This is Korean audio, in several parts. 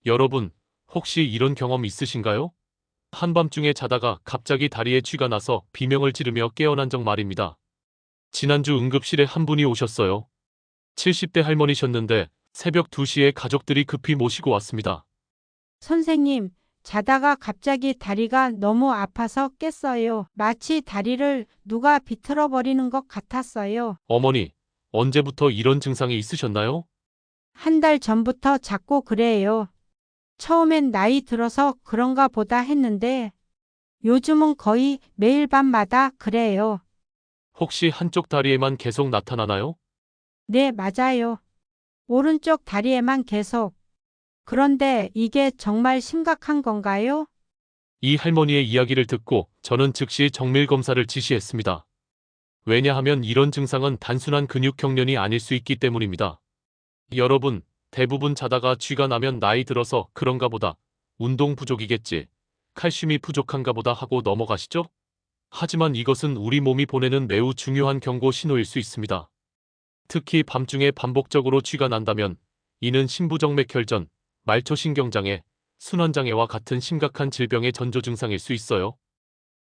여러분, 혹시 이런 경험 있으신가요? 한밤중에 자다가 갑자기 다리에 쥐가 나서 비명을 지르며 깨어난 적 말입니다. 지난주 응급실에 한 분이 오셨어요. 70대 할머니셨는데 새벽 2시에 가족들이 급히 모시고 왔습니다. 선생님, 자다가 갑자기 다리가 너무 아파서 깼어요. 마치 다리를 누가 비틀어 버리는 것 같았어요. 어머니, 언제부터 이런 증상이 있으셨나요? 한 달 전부터 자꾸 그래요. 처음엔 나이 들어서 그런가 보다 했는데 요즘은 거의 매일 밤마다 그래요. 혹시 한쪽 다리에만 계속 나타나나요? 네, 맞아요. 오른쪽 다리에만 계속. 그런데 이게 정말 심각한 건가요? 이 할머니의 이야기를 듣고 저는 즉시 정밀 검사를 지시했습니다. 왜냐하면 이런 증상은 단순한 근육 경련이 아닐 수 있기 때문입니다. 여러분, 대부분 자다가 쥐가 나면 나이 들어서 그런가 보다, 운동 부족이겠지, 칼슘이 부족한가 보다 하고 넘어가시죠? 하지만 이것은 우리 몸이 보내는 매우 중요한 경고 신호일 수 있습니다. 특히 밤중에 반복적으로 쥐가 난다면 이는 심부정맥혈전, 말초신경장애, 순환장애와 같은 심각한 질병의 전조 증상일 수 있어요.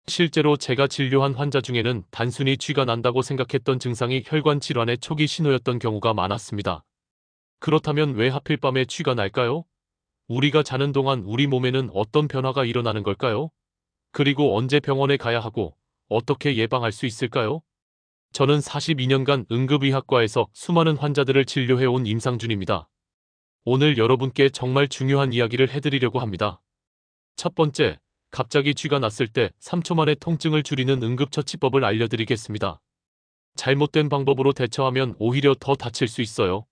실제로 제가 진료한 환자 중에는 단순히 쥐가 난다고 생각했던 증상이 혈관 질환의 초기 신호였던 경우가 많았습니다. 그렇다면 왜 하필 밤에 쥐가 날까요? 우리가 자는 동안 우리 몸에는 어떤 변화가 일어나는 걸까요? 그리고 언제 병원에 가야 하고 어떻게 예방할 수 있을까요? 저는 42년간 응급의학과에서 수많은 환자들을 진료해온 임상준입니다. 오늘 여러분께 정말 중요한 이야기를 해드리려고 합니다. 첫 번째, 갑자기 쥐가 났을 때 3초 만에 통증을 줄이는 응급처치법을 알려드리겠습니다. 잘못된 방법으로 대처하면 오히려 더 다칠 수 있어요.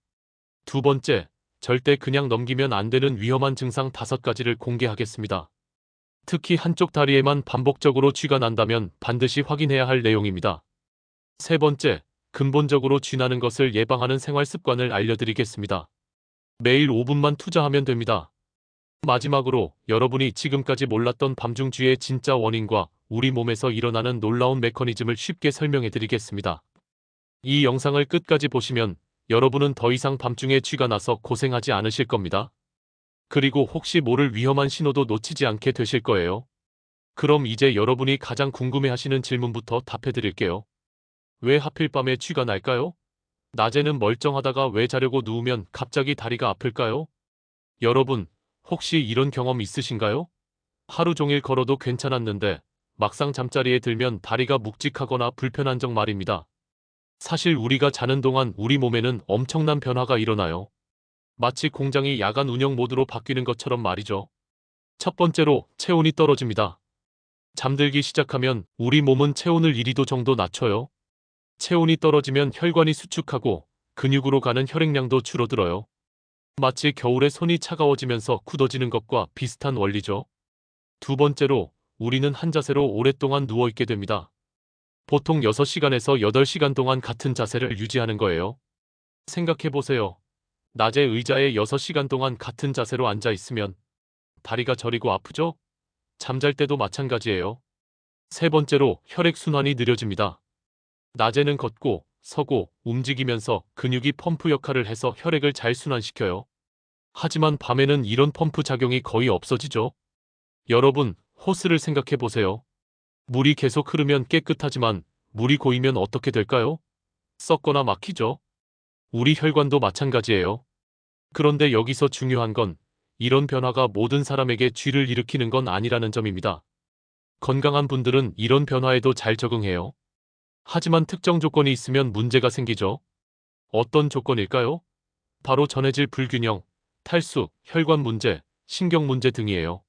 두 번째, 절대 그냥 넘기면 안 되는 위험한 증상 5가지를 공개하겠습니다. 특히 한쪽 다리에만 반복적으로 쥐가 난다면 반드시 확인해야 할 내용입니다. 세 번째, 근본적으로 쥐 나는 것을 예방하는 생활 습관을 알려드리겠습니다. 매일 5분만 투자하면 됩니다. 마지막으로 여러분이 지금까지 몰랐던 밤중 쥐의 진짜 원인과 우리 몸에서 일어나는 놀라운 메커니즘을 쉽게 설명해드리겠습니다. 이 영상을 끝까지 보시면 여러분은 더 이상 밤중에 쥐가 나서 고생하지 않으실 겁니다. 그리고 혹시 모를 위험한 신호도 놓치지 않게 되실 거예요. 그럼 이제 여러분이 가장 궁금해하시는 질문부터 답해드릴게요. 왜 하필 밤에 쥐가 날까요? 낮에는 멀쩡하다가 왜 자려고 누우면 갑자기 다리가 아플까요? 여러분, 혹시 이런 경험 있으신가요? 하루 종일 걸어도 괜찮았는데 막상 잠자리에 들면 다리가 묵직하거나 불편한 적 말입니다. 사실 우리가 자는 동안 우리 몸에는 엄청난 변화가 일어나요. 마치 공장이 야간 운영 모드로 바뀌는 것처럼 말이죠. 첫 번째로 체온이 떨어집니다. 잠들기 시작하면 우리 몸은 체온을 1~2도 정도 낮춰요. 체온이 떨어지면 혈관이 수축하고 근육으로 가는 혈액량도 줄어들어요. 마치 겨울에 손이 차가워지면서 굳어지는 것과 비슷한 원리죠. 두 번째로 우리는 한 자세로 오랫동안 누워있게 됩니다. 보통 6시간에서 8시간 동안 같은 자세를 유지하는 거예요. 생각해보세요. 낮에 의자에 6시간 동안 같은 자세로 앉아있으면 다리가 저리고 아프죠? 잠잘 때도 마찬가지예요. 세 번째로 혈액순환이 느려집니다. 낮에는 걷고 서고 움직이면서 근육이 펌프 역할을 해서 혈액을 잘 순환시켜요. 하지만 밤에는 이런 펌프 작용이 거의 없어지죠. 여러분, 호스를 생각해보세요. 물이 계속 흐르면 깨끗하지만 물이 고이면 어떻게 될까요? 썩거나 막히죠. 우리 혈관도 마찬가지예요. 그런데 여기서 중요한 건 이런 변화가 모든 사람에게 쥐를 일으키는 건 아니라는 점입니다. 건강한 분들은 이런 변화에도 잘 적응해요. 하지만 특정 조건이 있으면 문제가 생기죠. 어떤 조건일까요? 바로 전해질 불균형, 탈수, 혈관 문제, 신경 문제 등이에요.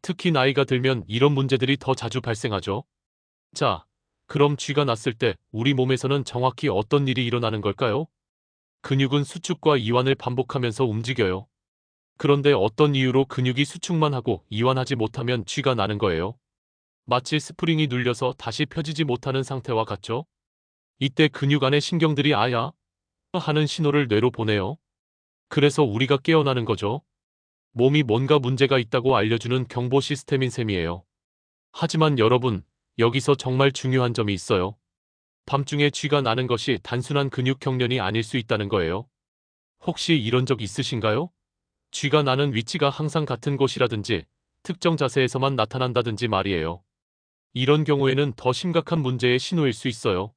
특히 나이가 들면 이런 문제들이 더 자주 발생하죠. 자, 그럼 쥐가 났을 때 우리 몸에서는 정확히 어떤 일이 일어나는 걸까요? 근육은 수축과 이완을 반복하면서 움직여요. 그런데 어떤 이유로 근육이 수축만 하고 이완하지 못하면 쥐가 나는 거예요. 마치 스프링이 눌려서 다시 펴지지 못하는 상태와 같죠? 이때 근육 안의 신경들이 아야 하는 신호를 뇌로 보내요. 그래서 우리가 깨어나는 거죠. 몸이 뭔가 문제가 있다고 알려주는 경보 시스템인 셈이에요. 하지만 여러분, 여기서 정말 중요한 점이 있어요. 밤중에 쥐가 나는 것이 단순한 근육 경련이 아닐 수 있다는 거예요. 혹시 이런 적 있으신가요? 쥐가 나는 위치가 항상 같은 곳이라든지 특정 자세에서만 나타난다든지 말이에요. 이런 경우에는 더 심각한 문제의 신호일 수 있어요.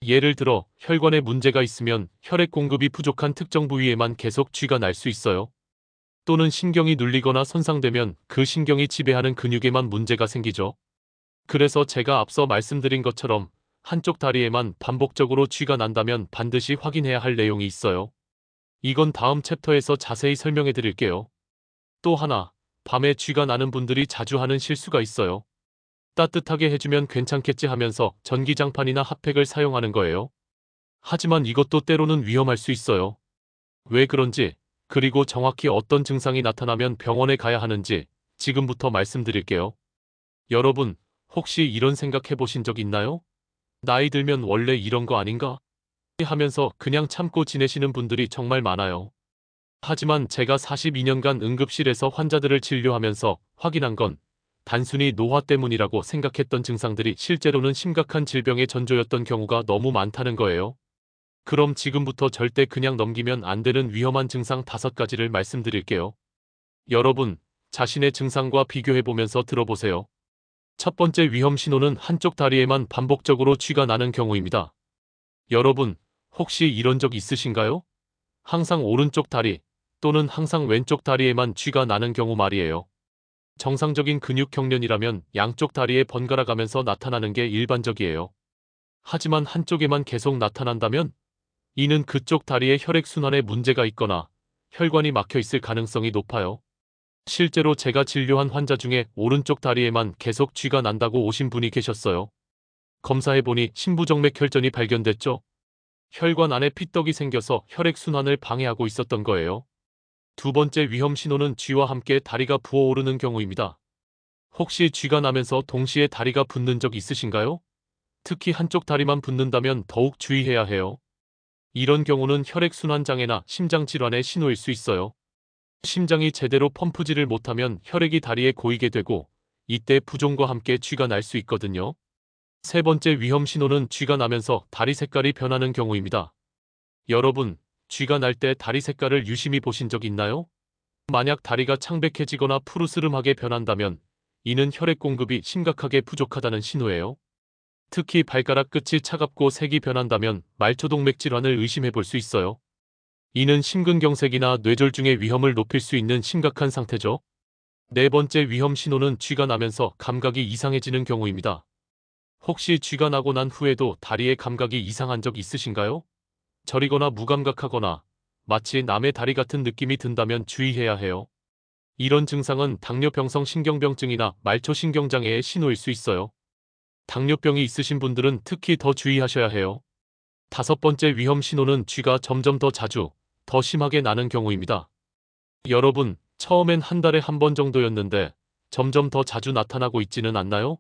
예를 들어 혈관에 문제가 있으면 혈액 공급이 부족한 특정 부위에만 계속 쥐가 날 수 있어요. 또는 신경이 눌리거나 손상되면 그 신경이 지배하는 근육에만 문제가 생기죠. 그래서 제가 앞서 말씀드린 것처럼 한쪽 다리에만 반복적으로 쥐가 난다면 반드시 확인해야 할 내용이 있어요. 이건 다음 챕터에서 자세히 설명해 드릴게요. 또 하나, 밤에 쥐가 나는 분들이 자주 하는 실수가 있어요. 따뜻하게 해주면 괜찮겠지 하면서 전기장판이나 핫팩을 사용하는 거예요. 하지만 이것도 때로는 위험할 수 있어요. 왜 그런지, 그리고 정확히 어떤 증상이 나타나면 병원에 가야 하는지 지금부터 말씀드릴게요. 여러분, 혹시 이런 생각해 보신 적 있나요? 나이 들면 원래 이런 거 아닌가? 하면서 그냥 참고 지내시는 분들이 정말 많아요. 하지만 제가 42년간 응급실에서 환자들을 진료하면서 확인한 건 단순히 노화 때문이라고 생각했던 증상들이 실제로는 심각한 질병의 전조였던 경우가 너무 많다는 거예요. 그럼 지금부터 절대 그냥 넘기면 안 되는 위험한 증상 5가지를 말씀드릴게요. 여러분, 자신의 증상과 비교해보면서 들어보세요. 첫 번째 위험 신호는 한쪽 다리에만 반복적으로 쥐가 나는 경우입니다. 여러분, 혹시 이런 적 있으신가요? 항상 오른쪽 다리 또는 항상 왼쪽 다리에만 쥐가 나는 경우 말이에요. 정상적인 근육 경련이라면 양쪽 다리에 번갈아 가면서 나타나는 게 일반적이에요. 하지만 한쪽에만 계속 나타난다면 이는 그쪽 다리의 혈액순환에 문제가 있거나 혈관이 막혀 있을 가능성이 높아요. 실제로 제가 진료한 환자 중에 오른쪽 다리에만 계속 쥐가 난다고 오신 분이 계셨어요. 검사해보니 심부정맥 혈전이 발견됐죠. 혈관 안에 피떡이 생겨서 혈액순환을 방해하고 있었던 거예요. 두 번째 위험 신호는 쥐와 함께 다리가 부어오르는 경우입니다. 혹시 쥐가 나면서 동시에 다리가 붓는 적 있으신가요? 특히 한쪽 다리만 붓는다면 더욱 주의해야 해요. 이런 경우는 혈액순환 장애나 심장질환의 신호일 수 있어요. 심장이 제대로 펌프질을 못하면 혈액이 다리에 고이게 되고 이때 부종과 함께 쥐가 날 수 있거든요. 세 번째 위험 신호는 쥐가 나면서 다리 색깔이 변하는 경우입니다. 여러분, 쥐가 날 때 다리 색깔을 유심히 보신 적 있나요? 만약 다리가 창백해지거나 푸르스름하게 변한다면 이는 혈액 공급이 심각하게 부족하다는 신호예요. 특히 발가락 끝이 차갑고 색이 변한다면 말초동맥 질환을 의심해 볼 수 있어요. 이는 심근경색이나 뇌졸중의 위험을 높일 수 있는 심각한 상태죠. 네 번째 위험 신호는 쥐가 나면서 감각이 이상해지는 경우입니다. 혹시 쥐가 나고 난 후에도 다리의 감각이 이상한 적 있으신가요? 저리거나 무감각하거나 마치 남의 다리 같은 느낌이 든다면 주의해야 해요. 이런 증상은 당뇨병성 신경병증이나 말초신경장애의 신호일 수 있어요. 당뇨병이 있으신 분들은 특히 더 주의하셔야 해요. 다섯 번째 위험 신호는 쥐가 점점 더 자주, 더 심하게 나는 경우입니다. 여러분, 처음엔 한 달에 한 번 정도였는데 점점 더 자주 나타나고 있지는 않나요?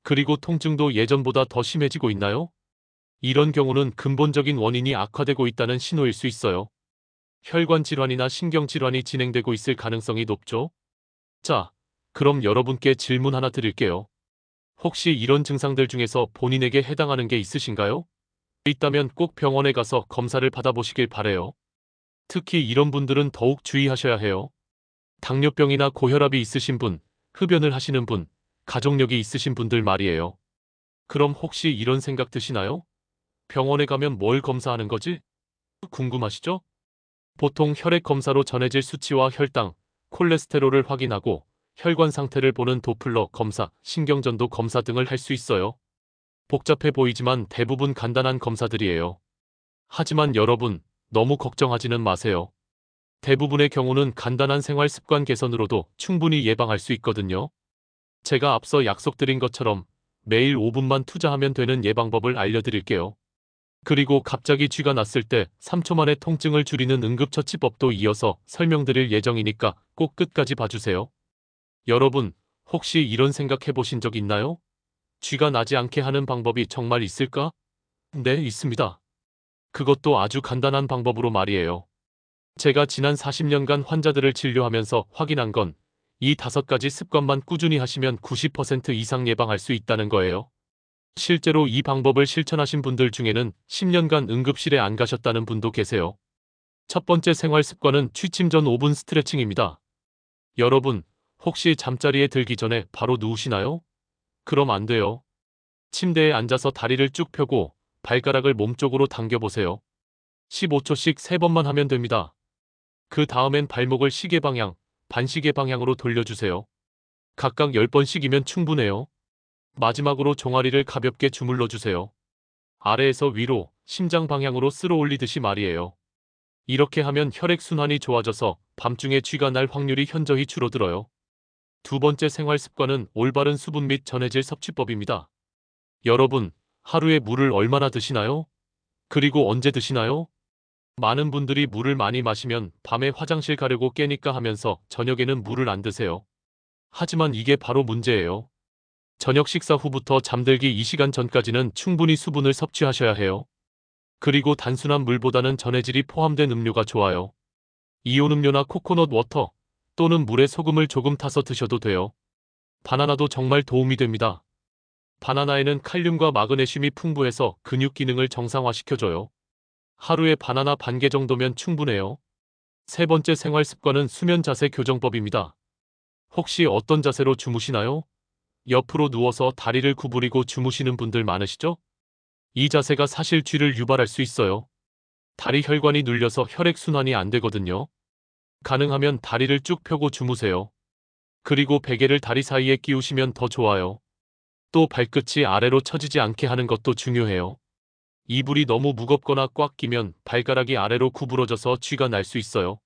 그리고 통증도 예전보다 더 심해지고 있나요? 이런 경우는 근본적인 원인이 악화되고 있다는 신호일 수 있어요. 혈관 질환이나 신경 질환이 진행되고 있을 가능성이 높죠. 자, 그럼 여러분께 질문 하나 드릴게요. 혹시 이런 증상들 중에서 본인에게 해당하는 게 있으신가요? 있다면 꼭 병원에 가서 검사를 받아보시길 바래요. 특히 이런 분들은 더욱 주의하셔야 해요. 당뇨병이나 고혈압이 있으신 분, 흡연을 하시는 분, 가족력이 있으신 분들 말이에요. 그럼 혹시 이런 생각 드시나요? 병원에 가면 뭘 검사하는 거지? 궁금하시죠? 보통 혈액 검사로 전해질 수치와 혈당, 콜레스테롤을 확인하고 혈관 상태를 보는 도플러 검사, 신경전도 검사 등을 할 수 있어요. 복잡해 보이지만 대부분 간단한 검사들이에요. 하지만 여러분, 너무 걱정하지는 마세요. 대부분의 경우는 간단한 생활 습관 개선으로도 충분히 예방할 수 있거든요. 제가 앞서 약속드린 것처럼 매일 5분만 투자하면 되는 예방법을 알려드릴게요. 그리고 갑자기 쥐가 났을 때 3초 만에 통증을 줄이는 응급처치법도 이어서 설명드릴 예정이니까 꼭 끝까지 봐주세요. 여러분, 혹시 이런 생각 해보신 적 있나요? 쥐가 나지 않게 하는 방법이 정말 있을까? 네, 있습니다. 그것도 아주 간단한 방법으로 말이에요. 제가 지난 40년간 환자들을 진료하면서 확인한 건 이 5가지 습관만 꾸준히 하시면 90% 이상 예방할 수 있다는 거예요. 실제로 이 방법을 실천하신 분들 중에는 10년간 응급실에 안 가셨다는 분도 계세요. 첫 번째 생활 습관은 취침 전 5분 스트레칭입니다. 여러분, 혹시 잠자리에 들기 전에 바로 누우시나요? 그럼 안 돼요. 침대에 앉아서 다리를 쭉 펴고 발가락을 몸쪽으로 당겨보세요. 15초씩 3번만 하면 됩니다. 그 다음엔 발목을 시계 방향, 반시계 방향으로 돌려주세요. 각각 10번씩이면 충분해요. 마지막으로 종아리를 가볍게 주물러 주세요. 아래에서 위로, 심장 방향으로 쓸어 올리듯이 말이에요. 이렇게 하면 혈액순환이 좋아져서 밤중에 쥐가 날 확률이 현저히 줄어들어요. 두 번째 생활 습관은 올바른 수분 및 전해질 섭취법입니다. 여러분, 하루에 물을 얼마나 드시나요? 그리고 언제 드시나요? 많은 분들이 물을 많이 마시면 밤에 화장실 가려고 깨니까 하면서 저녁에는 물을 안 드세요. 하지만 이게 바로 문제예요. 저녁 식사 후부터 잠들기 2시간 전까지는 충분히 수분을 섭취하셔야 해요. 그리고 단순한 물보다는 전해질이 포함된 음료가 좋아요. 이온 음료나 코코넛 워터 또는 물에 소금을 조금 타서 드셔도 돼요. 바나나도 정말 도움이 됩니다. 바나나에는 칼륨과 마그네슘이 풍부해서 근육 기능을 정상화시켜줘요. 하루에 바나나 반 개 정도면 충분해요. 세 번째 생활 습관은 수면 자세 교정법입니다. 혹시 어떤 자세로 주무시나요? 옆으로 누워서 다리를 구부리고 주무시는 분들 많으시죠? 이 자세가 사실 쥐를 유발할 수 있어요. 다리 혈관이 눌려서 혈액순환이 안 되거든요. 가능하면 다리를 쭉 펴고 주무세요. 그리고 베개를 다리 사이에 끼우시면 더 좋아요. 또 발끝이 아래로 처지지 않게 하는 것도 중요해요. 이불이 너무 무겁거나 꽉 끼면 발가락이 아래로 구부러져서 쥐가 날 수 있어요.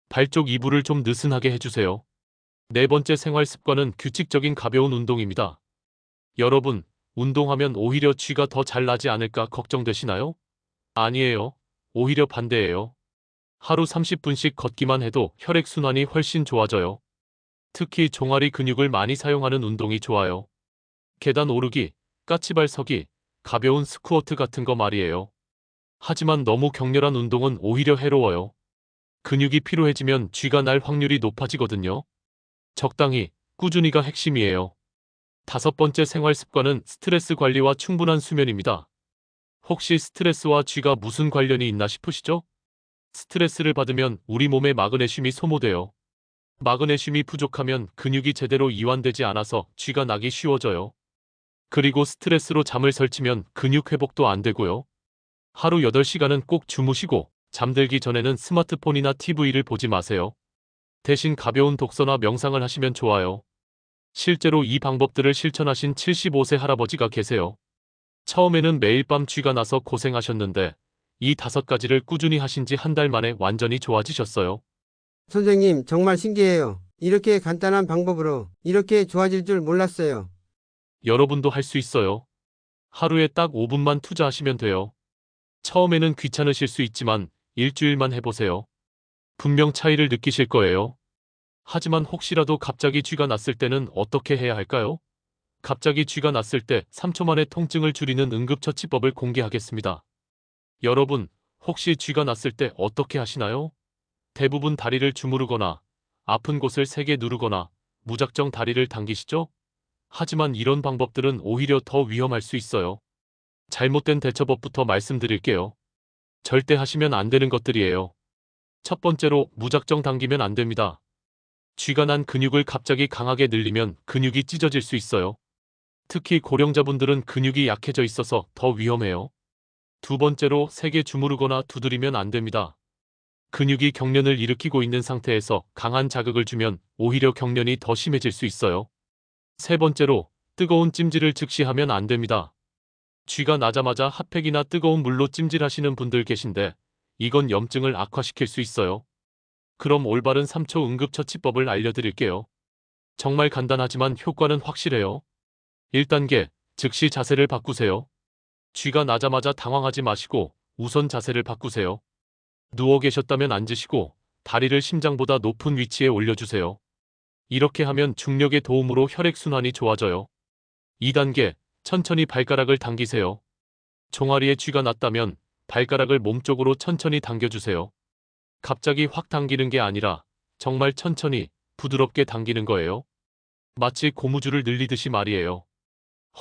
발 쪽 이불을 좀 느슨하게 해주세요. 네 번째 생활 습관은 규칙적인 가벼운 운동입니다. 여러분, 운동하면 오히려 쥐가 더 잘 나지 않을까 걱정되시나요? 아니에요. 오히려 반대예요. 하루 30분씩 걷기만 해도 혈액순환이 훨씬 좋아져요. 특히 종아리 근육을 많이 사용하는 운동이 좋아요. 계단 오르기, 까치발 서기, 가벼운 스쿼트 같은 거 말이에요. 하지만 너무 격렬한 운동은 오히려 해로워요. 근육이 피로해지면 쥐가 날 확률이 높아지거든요. 적당히, 꾸준히가 핵심이에요. 다섯 번째 생활 습관은 스트레스 관리와 충분한 수면입니다. 혹시 스트레스와 쥐가 무슨 관련이 있나 싶으시죠? 스트레스를 받으면 우리 몸에 마그네슘이 소모돼요. 마그네슘이 부족하면 근육이 제대로 이완되지 않아서 쥐가 나기 쉬워져요. 그리고 스트레스로 잠을 설치면 근육 회복도 안 되고요. 하루 8시간은 꼭 주무시고 잠들기 전에는 스마트폰이나 TV를 보지 마세요. 대신 가벼운 독서나 명상을 하시면 좋아요. 실제로 이 방법들을 실천하신 75세 할아버지가 계세요. 처음에는 매일 밤 쥐가 나서 고생하셨는데 이 5가지를 꾸준히 하신 지 한 달 만에 완전히 좋아지셨어요. 선생님, 정말 신기해요. 이렇게 간단한 방법으로 이렇게 좋아질 줄 몰랐어요. 여러분도 할 수 있어요. 하루에 딱 5분만 투자하시면 돼요. 처음에는 귀찮으실 수 있지만 일주일만 해보세요. 분명 차이를 느끼실 거예요. 하지만 혹시라도 갑자기 쥐가 났을 때는 어떻게 해야 할까요? 갑자기 쥐가 났을 때 3초 만에 통증을 줄이는 응급처치법을 공개하겠습니다. 여러분, 혹시 쥐가 났을 때 어떻게 하시나요? 대부분 다리를 주무르거나 아픈 곳을 세게 누르거나 무작정 다리를 당기시죠? 하지만 이런 방법들은 오히려 더 위험할 수 있어요. 잘못된 대처법부터 말씀드릴게요. 절대 하시면 안 되는 것들이에요. 첫 번째로 무작정 당기면 안 됩니다. 쥐가 난 근육을 갑자기 강하게 늘리면 근육이 찢어질 수 있어요. 특히 고령자분들은 근육이 약해져 있어서 더 위험해요. 두 번째로 세게 주무르거나 두드리면 안 됩니다. 근육이 경련을 일으키고 있는 상태에서 강한 자극을 주면 오히려 경련이 더 심해질 수 있어요. 세 번째로 뜨거운 찜질을 즉시 하면 안 됩니다. 쥐가 나자마자 핫팩이나 뜨거운 물로 찜질하시는 분들 계신데 이건 염증을 악화시킬 수 있어요. 그럼 올바른 3초 응급처치법을 알려드릴게요. 정말 간단하지만 효과는 확실해요. 1단계, 즉시 자세를 바꾸세요. 쥐가 나자마자 당황하지 마시고 우선 자세를 바꾸세요. 누워 계셨다면 앉으시고 다리를 심장보다 높은 위치에 올려주세요. 이렇게 하면 중력의 도움으로 혈액순환이 좋아져요. 2단계, 천천히 발가락을 당기세요. 종아리에 쥐가 났다면 발가락을 몸쪽으로 천천히 당겨주세요. 갑자기 확 당기는 게 아니라 정말 천천히 부드럽게 당기는 거예요. 마치 고무줄을 늘리듯이 말이에요.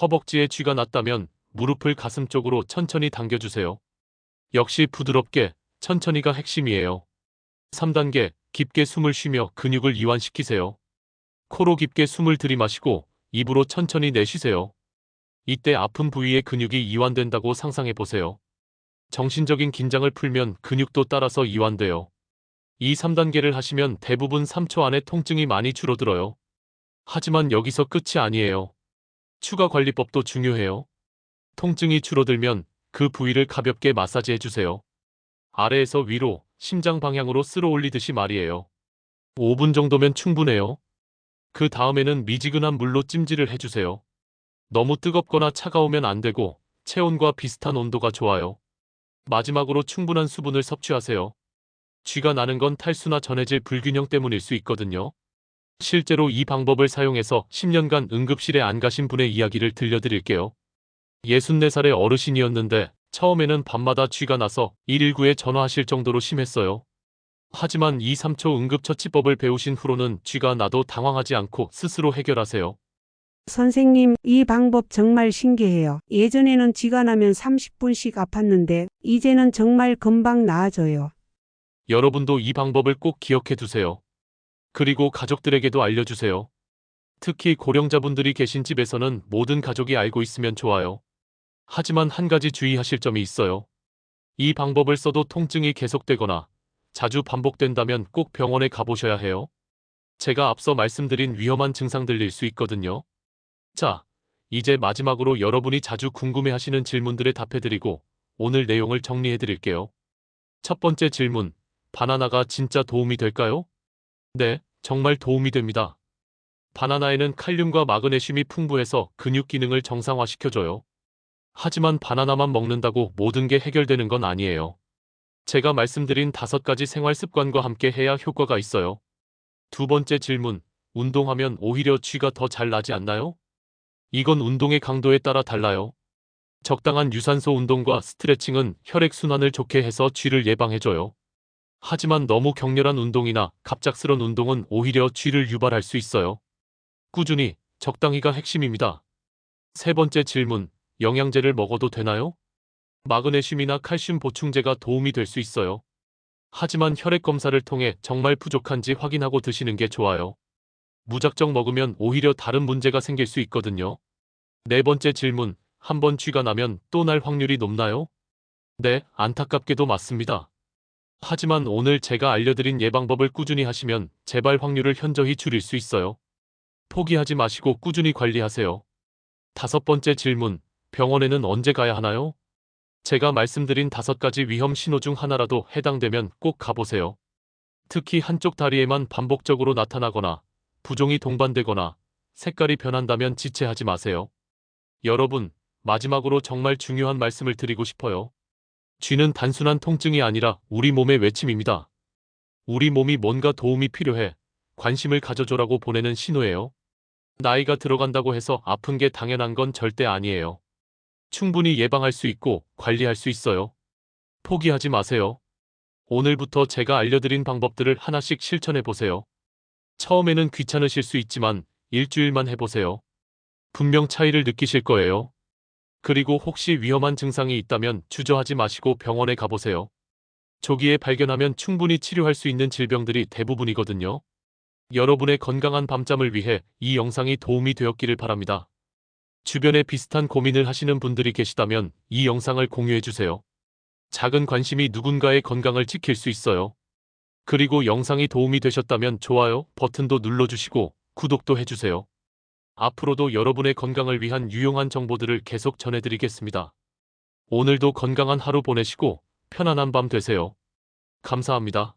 허벅지에 쥐가 났다면 무릎을 가슴 쪽으로 천천히 당겨주세요. 역시 부드럽게 천천히가 핵심이에요. 3단계, 깊게 숨을 쉬며 근육을 이완시키세요. 코로 깊게 숨을 들이마시고 입으로 천천히 내쉬세요. 이때 아픈 부위의 근육이 이완된다고 상상해 보세요. 정신적인 긴장을 풀면 근육도 따라서 이완돼요. 이 3단계를 하시면 대부분 3초 안에 통증이 많이 줄어들어요. 하지만 여기서 끝이 아니에요. 추가 관리법도 중요해요. 통증이 줄어들면 그 부위를 가볍게 마사지해 주세요. 아래에서 위로, 심장 방향으로 쓸어 올리듯이 말이에요. 5분 정도면 충분해요. 그 다음에는 미지근한 물로 찜질을 해주세요. 너무 뜨겁거나 차가우면 안 되고 체온과 비슷한 온도가 좋아요. 마지막으로 충분한 수분을 섭취하세요. 쥐가 나는 건 탈수나 전해질 불균형 때문일 수 있거든요. 실제로 이 방법을 사용해서 10년간 응급실에 안 가신 분의 이야기를 들려드릴게요. 64살의 어르신이었는데 처음에는 밤마다 쥐가 나서 119에 전화하실 정도로 심했어요. 하지만 이 3초 응급처치법을 배우신 후로는 쥐가 나도 당황하지 않고 스스로 해결하세요. 선생님, 이 방법 정말 신기해요. 예전에는 쥐가 나면 30분씩 아팠는데 이제는 정말 금방 나아져요. 여러분도 이 방법을 꼭 기억해 두세요. 그리고 가족들에게도 알려주세요. 특히 고령자분들이 계신 집에서는 모든 가족이 알고 있으면 좋아요. 하지만 한 가지 주의하실 점이 있어요. 이 방법을 써도 통증이 계속되거나 자주 반복된다면 꼭 병원에 가보셔야 해요. 제가 앞서 말씀드린 위험한 증상들일 수 있거든요. 자, 이제 마지막으로 여러분이 자주 궁금해하시는 질문들에 답해드리고 오늘 내용을 정리해드릴게요. 첫 번째 질문, 바나나가 진짜 도움이 될까요? 네, 정말 도움이 됩니다. 바나나에는 칼륨과 마그네슘이 풍부해서 근육 기능을 정상화시켜줘요. 하지만 바나나만 먹는다고 모든 게 해결되는 건 아니에요. 제가 말씀드린 5가지 생활 습관과 함께 해야 효과가 있어요. 두 번째 질문, 운동하면 오히려 쥐가 더 잘 나지 않나요? 이건 운동의 강도에 따라 달라요. 적당한 유산소 운동과 스트레칭은 혈액순환을 좋게 해서 쥐를 예방해줘요. 하지만 너무 격렬한 운동이나 갑작스런 운동은 오히려 쥐를 유발할 수 있어요. 꾸준히, 적당히가 핵심입니다. 세 번째 질문, 영양제를 먹어도 되나요? 마그네슘이나 칼슘 보충제가 도움이 될 수 있어요. 하지만 혈액 검사를 통해 정말 부족한지 확인하고 드시는 게 좋아요. 무작정 먹으면 오히려 다른 문제가 생길 수 있거든요. 네 번째 질문, 한 번 쥐가 나면 또 날 확률이 높나요? 네, 안타깝게도 맞습니다. 하지만 오늘 제가 알려드린 예방법을 꾸준히 하시면 재발 확률을 현저히 줄일 수 있어요. 포기하지 마시고 꾸준히 관리하세요. 다섯 번째 질문, 병원에는 언제 가야 하나요? 제가 말씀드린 5가지 위험 신호 중 하나라도 해당되면 꼭 가보세요. 특히 한쪽 다리에만 반복적으로 나타나거나 부종이 동반되거나 색깔이 변한다면 지체하지 마세요. 여러분, 마지막으로 정말 중요한 말씀을 드리고 싶어요. 쥐는 단순한 통증이 아니라 우리 몸의 외침입니다. 우리 몸이 뭔가 도움이 필요해, 관심을 가져줘라고 보내는 신호예요. 나이가 들어간다고 해서 아픈 게 당연한 건 절대 아니에요. 충분히 예방할 수 있고 관리할 수 있어요. 포기하지 마세요. 오늘부터 제가 알려드린 방법들을 하나씩 실천해 보세요. 처음에는 귀찮으실 수 있지만 일주일만 해보세요. 분명 차이를 느끼실 거예요. 그리고 혹시 위험한 증상이 있다면 주저하지 마시고 병원에 가보세요. 조기에 발견하면 충분히 치료할 수 있는 질병들이 대부분이거든요. 여러분의 건강한 밤잠을 위해 이 영상이 도움이 되었기를 바랍니다. 주변에 비슷한 고민을 하시는 분들이 계시다면 이 영상을 공유해주세요. 작은 관심이 누군가의 건강을 지킬 수 있어요. 그리고 영상이 도움이 되셨다면 좋아요 버튼도 눌러주시고 구독도 해주세요. 앞으로도 여러분의 건강을 위한 유용한 정보들을 계속 전해드리겠습니다. 오늘도 건강한 하루 보내시고 편안한 밤 되세요. 감사합니다.